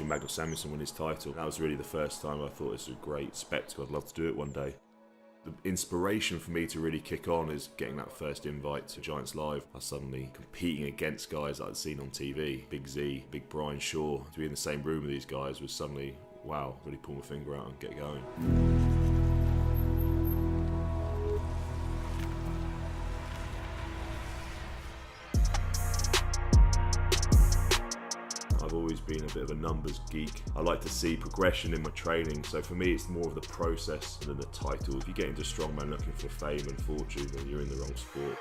watching Magnus Samuelsson win his title. That was really the first time I thought this was a great spectacle. I'd love to do it one day. The inspiration for me to really kick on is getting that first invite to Giants Live. I was suddenly competing against guys that I'd seen on TV. Big Z, Big Brian Shaw. To be in the same room with these guys was suddenly, wow, really pull my finger out and get going. I've always been a bit of a numbers geek. I like to see progression in my training, so for me it's more of the process than the title. If you get into strongman looking for fame and fortune, then you're in the wrong sport.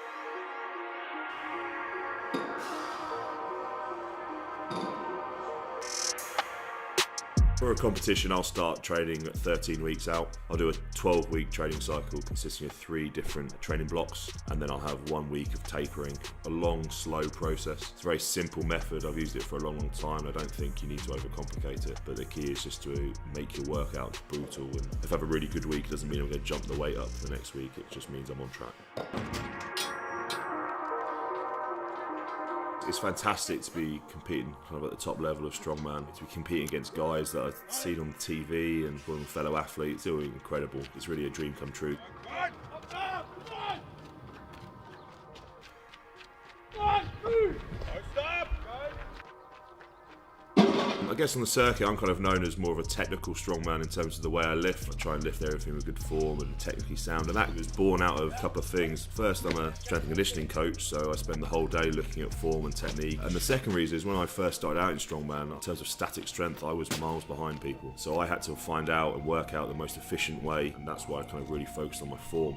For a competition, I'll start training at 13 weeks out. I'll do a 12-week training cycle consisting of 3 different training blocks, and then I'll have 1 week of tapering. A long, slow process. It's a very simple method. I've used it for a long, long time. I don't think you need to overcomplicate it, but the key is just to make your workout brutal. And if I have a really good week, it doesn't mean I'm going to jump the weight up for the next week. It just means I'm on track. It's fantastic to be competing kind of at the top level of strongman, to be competing against guys that I've seen on TV and fellow athletes. It's really incredible. It's really a dream come true. I guess on the circuit I'm kind of known as more of a technical strongman in terms of the way I lift. I try and lift everything with good form and technically sound, and that was born out of a couple of things. First, I'm a strength and conditioning coach, so I spend the whole day looking at form and technique. And the second reason is when I first started out in strongman, in terms of static strength, I was miles behind people. So I had to find out and work out the most efficient way, and that's why I kind of really focused on my form.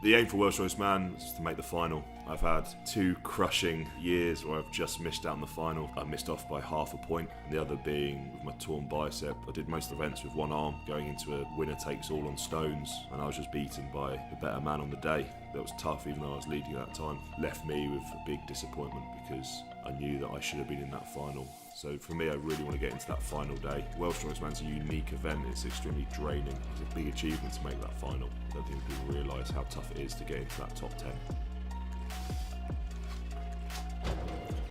The aim for World's Strongest Man is to make the final. I've had 2 crushing years where I've just missed out on the final. I missed off by half a point, and the other being with my torn bicep. I did most events with one arm, going into a winner takes all on stones, and I was just beaten by the better man on the day. That was tough, even though I was leading at that time. Left me with a big disappointment because I knew that I should have been in that final. So for me, I really want to get into that final day. World's Strongest Man's a unique event. It's extremely draining. It's a big achievement to make that final. I don't think people realise how tough it is to get into that top 10.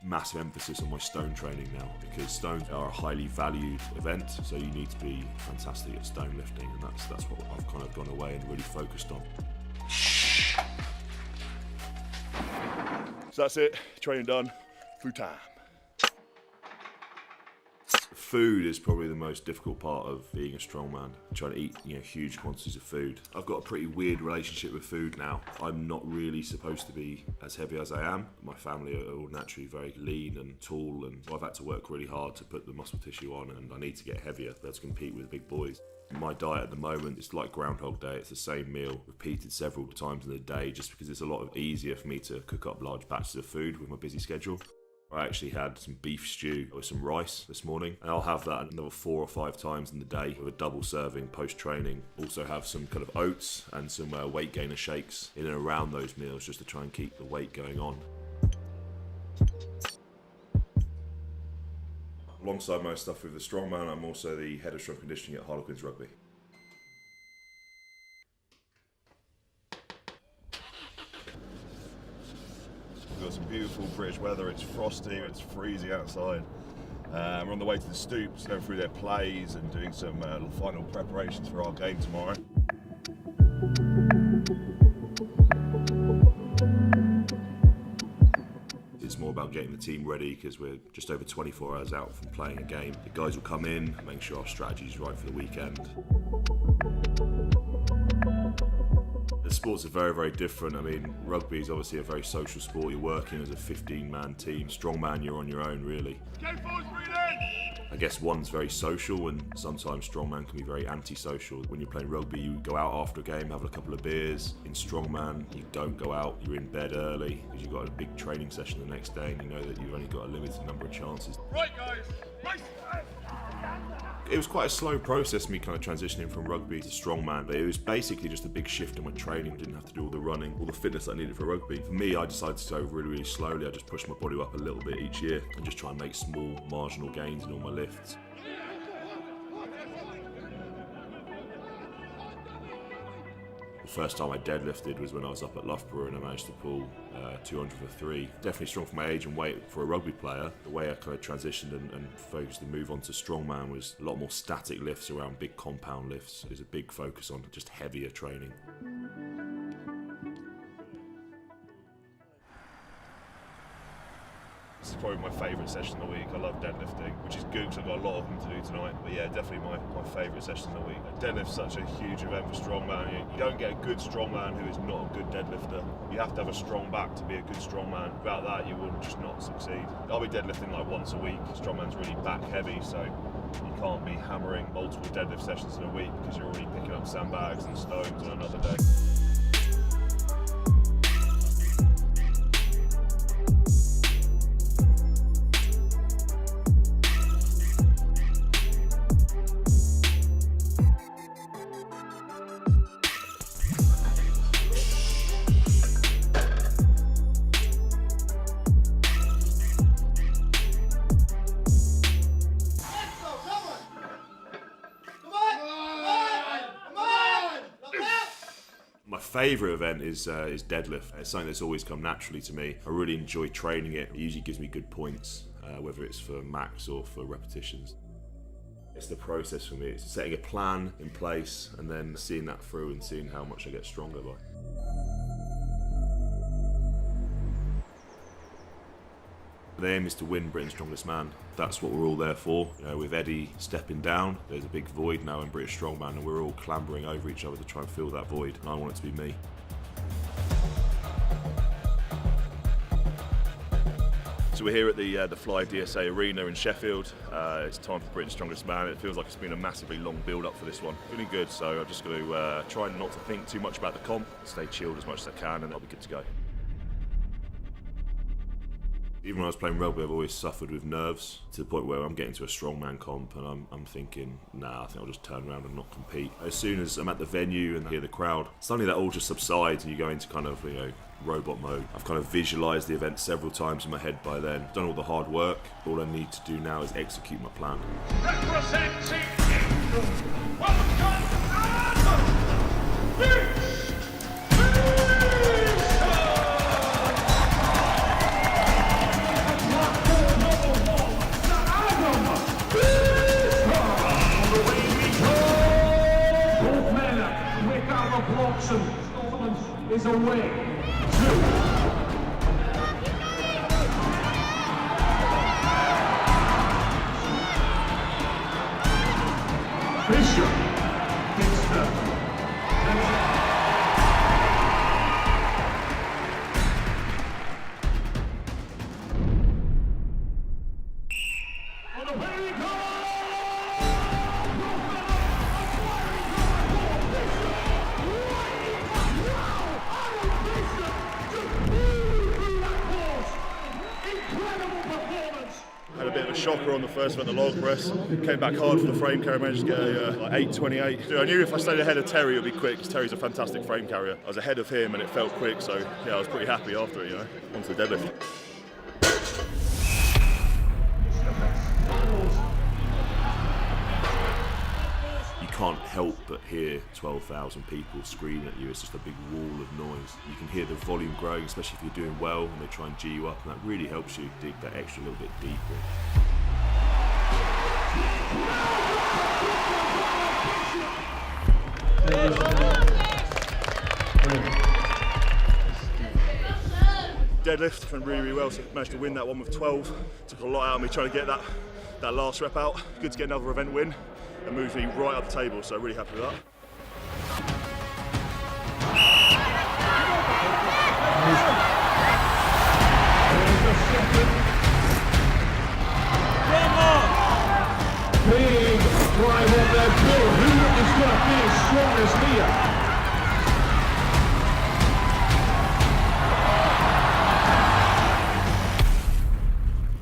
Massive emphasis on my stone training now, because stones are a highly valued event, so you need to be fantastic at stone lifting, and that's what I've kind of gone away and really focused on. So that's it, training done, food time. Food is probably the most difficult part of being a strongman. Trying to eat, huge quantities of food. I've got a pretty weird relationship with food now. I'm not really supposed to be as heavy as I am. My family are all naturally very lean and tall, and so I've had to work really hard to put the muscle tissue on, and I need to get heavier to compete with the big boys. My diet at the moment is like Groundhog Day. It's the same meal repeated several times in the day, just because it's a lot easier for me to cook up large batches of food with my busy schedule. I actually had some beef stew with some rice this morning, and I'll have that another 4 or 5 times in the day with a double serving post-training. Also have some kind of oats and some weight gainer shakes in and around those meals, just to try and keep the weight going on. Alongside my stuff with the Strongman, I'm also the head of strength conditioning at Harlequins Rugby. We've got some beautiful British weather. It's frosty, it's freezing outside. We're on the way to the Stoops, going through their plays and doing some final preparations for our game tomorrow. It's more about getting the team ready, because we're just over 24 hours out from playing a game. The guys will come in, make sure our strategy is right for the weekend. The sports are very, very different. I mean, rugby is obviously a very social sport. You're working as a 15-man team. Strongman, you're on your own, really. I guess one's very social, and sometimes strongman can be very antisocial. When you're playing rugby, you go out after a game, have a couple of beers. In strongman, you don't go out. You're in bed early because you've got a big training session the next day, and you know that you've only got a limited number of chances. Right, guys. Right. It was quite a slow process, me kind of transitioning from rugby to strongman, but it was basically just a big shift in my training. I didn't have to do all the running, all the fitness I needed for rugby. For me, I decided to go really, really slowly. I just pushed my body up a little bit each year and just try and make small, marginal gains in all my lifts. The first time I deadlifted was when I was up at Loughborough and I managed to pull 200 for 3. Definitely strong for my age and weight for a rugby player. The way I kind of transitioned and focused and move on to strongman was a lot more static lifts around big compound lifts. There's a big focus on just heavier training. This is probably my favourite session of the week. I love deadlifting, which is good because I've got a lot of them to do tonight. But yeah, definitely my favourite session of the week. Deadlift's such a huge event for strongman. You don't get a good strongman who is not a good deadlifter. You have to have a strong back to be a good strongman. Without that, you will just not succeed. I'll be deadlifting like once a week. Strongman's really back heavy, so you can't be hammering multiple deadlift sessions in a week because you're already picking up sandbags and stones on another day. My favourite event is deadlift. It's something that's always come naturally to me. I really enjoy training it. It usually gives me good points, whether it's for max or for repetitions. It's the process for me. It's setting a plan in place and then seeing that through and seeing how much I get stronger by. The aim is to win Britain's Strongest Man. That's what we're all there for. You know, with Eddie stepping down, there's a big void now in British Strongman and we're all clambering over each other to try and fill that void. And I want it to be me. So we're here at the Fly DSA Arena in Sheffield. It's time for Britain's Strongest Man. It feels like it's been a massively long build-up for this one. Feeling good, so I'm just going to try not to think too much about the comp, stay chilled as much as I can, and I'll be good to go. Even when I was playing rugby, I've always suffered with nerves to the point where I'm getting to a strongman comp and I'm thinking, nah, I think I'll just turn around and not compete. As soon as I'm at the venue and hear the crowd, suddenly that all just subsides and you go into kind of, robot mode. I've kind of visualised the event several times in my head by then. Done all the hard work. All I need to do now is execute my plan. Representing Scotland is away. Bishop gets the Had a bit of a shocker on the first one, the log press. Came back hard for the frame carrier, managed to get a 8.28. I knew if I stayed ahead of Terry it would be quick, because Terry's a fantastic frame carrier. I was ahead of him and it felt quick, so yeah, I was pretty happy after it, onto the deadlift. You can't help but hear 12,000 people screaming at you. It's just a big wall of noise. You can hear the volume growing, especially if you're doing well and they try and G you up, and that really helps you dig that extra little bit deeper. Deadlift went really, really well, so managed to win that one with 12. Took a lot out of me trying to get that last rep out. Good to get another event win. And moved me right up the table, so really happy with that. big drive on that bill. Who is going to finish strongest here?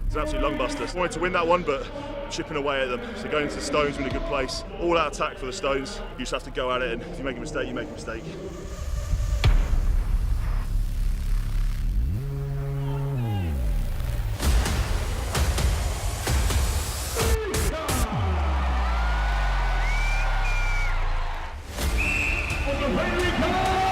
It's an absolute lung buster. Wanted to win that one, but chipping away at them. So going into the stones in a good place. All out attack for the stones. You just have to go at it, and if you make a mistake, you make a mistake. Here we go!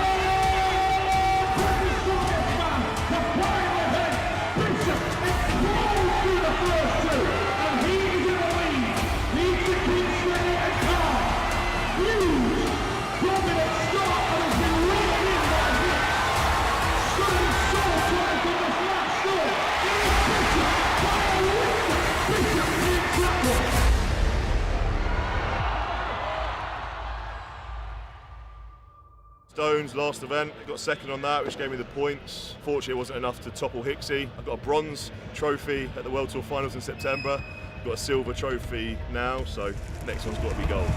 Stones, last event, got second on that, which gave me the points. Fortunately, it wasn't enough to topple Hicksy. I got a bronze trophy at the World Tour Finals in September. Got a silver trophy now, so next one's got to be gold.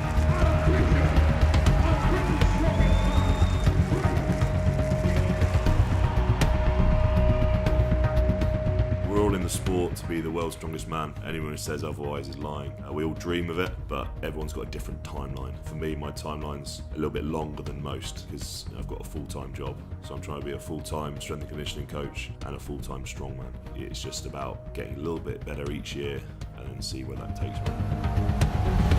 We're all in the sport to be the world's strongest man. Anyone who says otherwise is lying. We all dream of it, but everyone's got a different timeline. For me, my timeline's a little bit longer than most because I've got a full-time job. So I'm trying to be a full-time strength and conditioning coach and a full-time strongman. It's just about getting a little bit better each year and then see where that takes me.